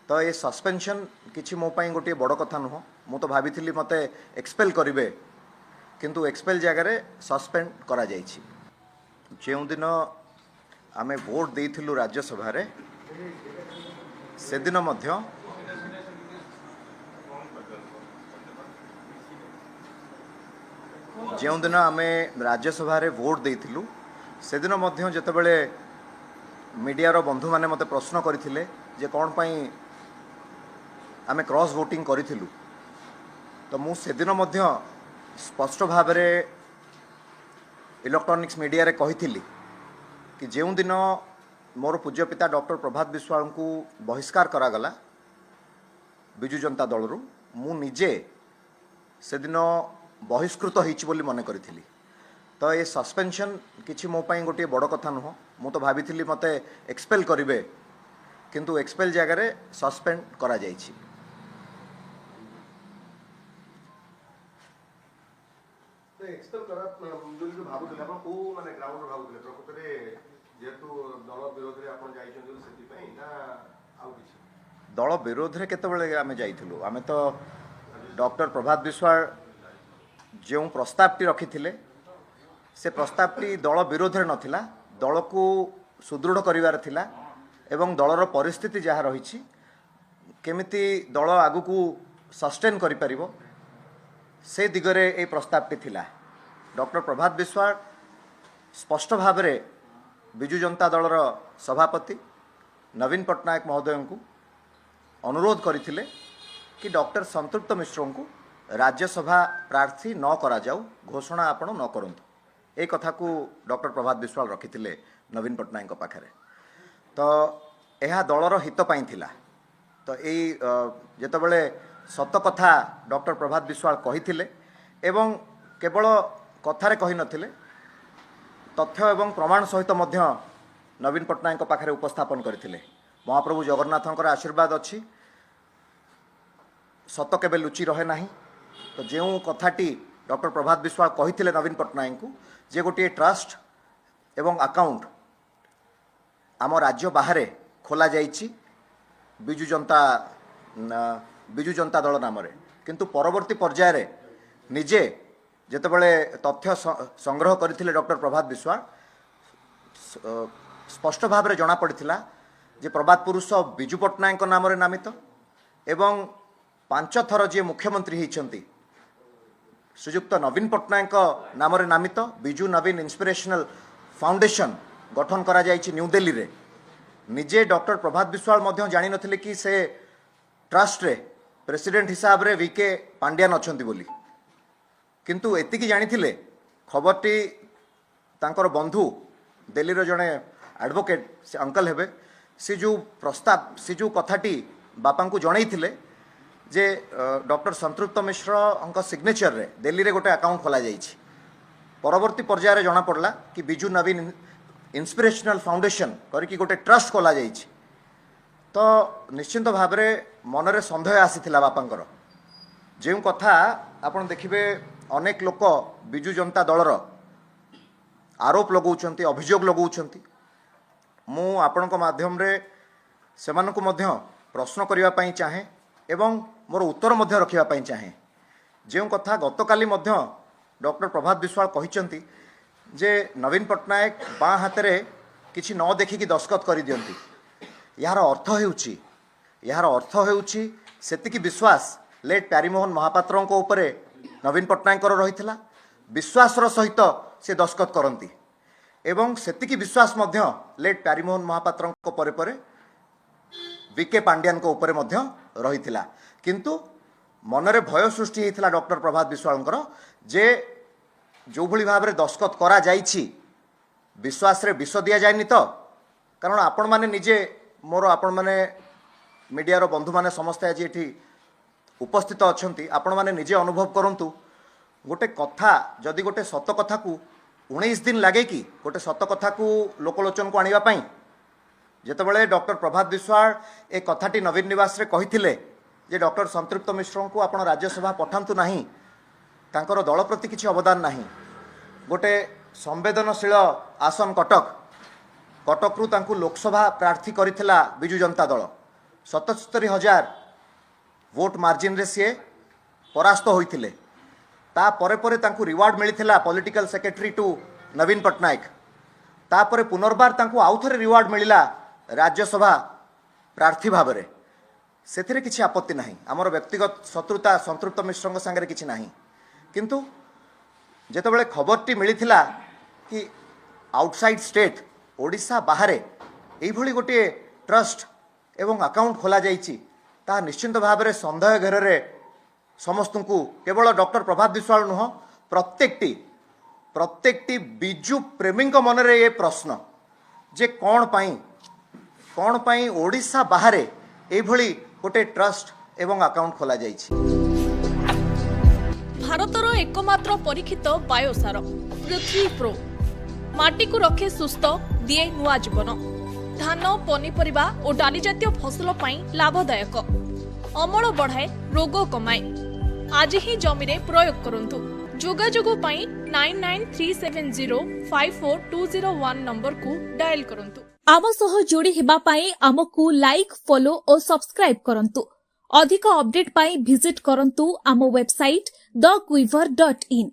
तो ये सस्पेंशन किसी मो पाई गोटे बड़ कथा नुह मु तो भाभी मते एक्सपेल करेंगे किंतु एक्सपेल जगह सस्पेंड करा जाइछि। जो दिन आमे वोट देइथिलु राज्यसभा रे से दिन मध्य जो दिन आमे राज्यसभा रे वोट देइथिलु से दिन मध्य जेतेबेले मीडिया बंधु माने मते प्रश्न करथिले जे कोन पई आमे क्रॉस वोटिंग करिथिलु तो मु से दिन मध्य स्पष्ट भाव में इलेक्ट्रॉनिक्स मीडिया रे कहिथिली कि जो दिन मोर पूज्य पिता डॉक्टर प्रभात विश्वाल को बहिष्कार करागला बिजु जनता दल रु मु निजे से दिन बहिष्कृत होइछि बोली मने करिथिली। तो ये सस्पेंशन किछि मो पाई गोटे बड़ कथा नुह मु तो भाभी मते एक्सपेल करेंगे किंतु एक्सपेल जगह रे सस्पेंड करा जाइछि। एक्सपेल करा जो भाबुले आपण को माने ग्राउंड भाबुले प्रकृति रे जेतु दल विरोध रे आपण जाइछन जो सेति पई ना आउ किछ दल विरोध रे केतेबेले आमे जाइथिलु आमे तो डॉक्टर प्रभात विश्वाल जो प्रस्तावटी रखिथिले से प्रस्तावटी दल विरोध रे नथिला दल को सुदृढ़ करिवार थिला एवं दलर परिस्थिति जहाँ रही केमिति दल आगु को सस्टेन करि परिबो से दिगरे ए प्रस्तावटी थिला। डॉक्टर प्रभात विश्वाल स्पष्ट भाव में बिजु जनता दलर सभापति नवीन पट्टनायक महोदय को अनुरोध करथिले कि डॉक्टर संतृप्त मिश्र को राज्यसभा प्रार्थी न करा जाऊ घोषणा आपण न करंतु ए कथा को डॉक्टर प्रभात विश्वाल रखिथिले नवीन पट्टनायक पाखरे। तो यह दलर हित पाई थिला। तो यही जेतेबेले सत कथा डॉक्टर प्रभात विश्वाल कहिथिले एवं केवल कथारे कहि नथिले तथ्य एवं प्रमाण सहित मध्य नवीन पट्टनायक पाखरे उपस्थापन करथिले। महाप्रभु जगन्नाथंकर आशीर्वाद अछि सत केबे लुचि रहे नाही। तो जो कथाटी डॉक्टर प्रभात विश्वाल कहिथिले नवीन पट्टनायक को जे गोटे ट्रस्ट एवं अकाउंट आम राज्य बाहर खोला जाइछि बिजु जनता दल नाम किंतु परवर्ती पर्यायर निजे जेतेबेले तथ्य संग्रह करथिले डॉक्टर प्रभात विश्वाल स्पष्ट भाव में जना पड़िथिला जे प्रभात पुरुष बिजु पट्टनायक नाम नामित एवं 5 थर जी मुख्यमंत्री होइछंती श्रीयुक्त नवीन पट्टनायक नाम नामित बिजु नवीन इंस्पिरेशनल फाउंडेशन गठन करा जाइछि न्यू दिल्ली रे। निजे डॉक्टर प्रभात विश्वाल मध्य जानि नथिले कि से ट्रस्ट रे प्रेसिडेंट हिसाब रे वीके पांड्यान अछंती बोली किंतु एतिकी जानिथिले खबरटी तांकर बंधु दिल्ली रो जणे एडवोकेट से अंकल हेबे से जो प्रस्ताव से जो कथाटी बापा को जनईथिले जे डॉक्टर संतृप्त मिश्र अंक सिग्नेचर रे दिल्ली रे गोटे अकाउंट खोला जाइछि। परवर्ती पर्यायर जना पड़ला कि बिजु नवीन इंस्पिरेशनल फाउंडेशन करके गोटे ट्रस्ट खोला जाइछि। तो निश्चिंत भाव में मनरे संदेह आसीथिला बापांकर जो कथा आपण देखिबे अनेक लोक बिजु जनता दलर आरोप लगौछंती अभियोग लगौछंती मु आपणक माध्यम रे सेमानकु मध्य प्रश्न करिवा पई चाहे एवं मोर उत्तर मध्य रखिवा पई चाहे। जो कथा गतकाली मध्य डॉक्टर प्रभात विश्वाल कहिचंती जे नवीन पट्टनायक बाँ हाथ में किसी न देखिकी दस्खत कर दियंती यार अर्थ हेउछि सेतिकी विश्वास लेट प्यारीमोहन महापात्र उपरे नवीन पट्टनायक रही विश्वासर सहित से दस्खत करती एवं सेतिकी विश्वास मध्य लेट प्यारीमोहन महापात्र परे परे वीके पांड्यान उपरे मध्य रही किंतु मनरे भय सृष्टि होता डॉक्टर प्रभात विश्वाल जे जो भली भाव में दस्खत करा जाइछि विश्वास रे विष दिया जाएनि तो कारण आपण माने निजे मोर आपण माने मीडिया रो बंधु माने समस्ते आज एठी उपस्थित अछंती आपण माने निजे अनुभव करंतु गोटे कथा जदि गोटे सत कथा को 19 दिन लगे कि गोटे सत कथा को लोकलोचन को आनिबा पई जेतेबेले डॉक्टर प्रभात विश्वाल ए कथाटी नवीन निवास रे कहिथिले जे डॉक्टर संतृप्त मिश्र को आपण राज्यसभा पठांतु नाही तांकर दल प्रति किसी अवदान नाही गोटे संवेदनशील आसन कटक कटक रु तांकु लोकसभा प्रार्थी करिथिला बिजु जनता दल 77,000 वोट मार्जिन रे सी परास्त होइथिले ता परे परे तांकु रिवार्ड मिलिथिला पॉलिटिकल सेक्रेटरी टू नवीन पट्टनायक तापर पुनर्बार तांकु आउथरे रिवार्ड मिलिला राज्यसभा प्रार्थी भाबरे सेथिरे किछि आपत्ति नाही हमर व्यक्तिगत शत्रुता संतृप्त मिश्रଙ୍କ संगे किछि नाही किंतु जेतेबेले खबरटी मिलिथिला कि आउटसाइड स्टेट ओडिशा बाहरे एई भली गोटे ट्रस्ट एवं अकाउंट खोला जाइछि ता निश्चिंत भाव में संदेह घेर समस्त को केवल डॉक्टर प्रभात विश्वाल नुह प्रत्येकटी बिजु प्रेमी मन रे ये प्रश्न जे कौन पाई ओडिशा बाहर एभली गोटे ट्रस्ट एवं अकाउंट खोला जाइछि। भारतर एकमात्र परीक्षित बायोसार पृथ्वी प्रो माटी को रखे सुस्थ दिए नुआ जीवन धान पनीपरिबा और डाली जातीय फसल पाई लाभदायक अमल बढ़ाए रोग कमाए आज ही जमी रे प्रयोग करंतु जोगाजोग पाई 9937054201 नंबर को डायल करंतु। आम सह जोड़ी हेबा पाई आमको लाइक फॉलो और सब्सक्राइब करंतु। अधिक अपडेट पाई विजिट करंतु आम वेबसाइट thequiver.in।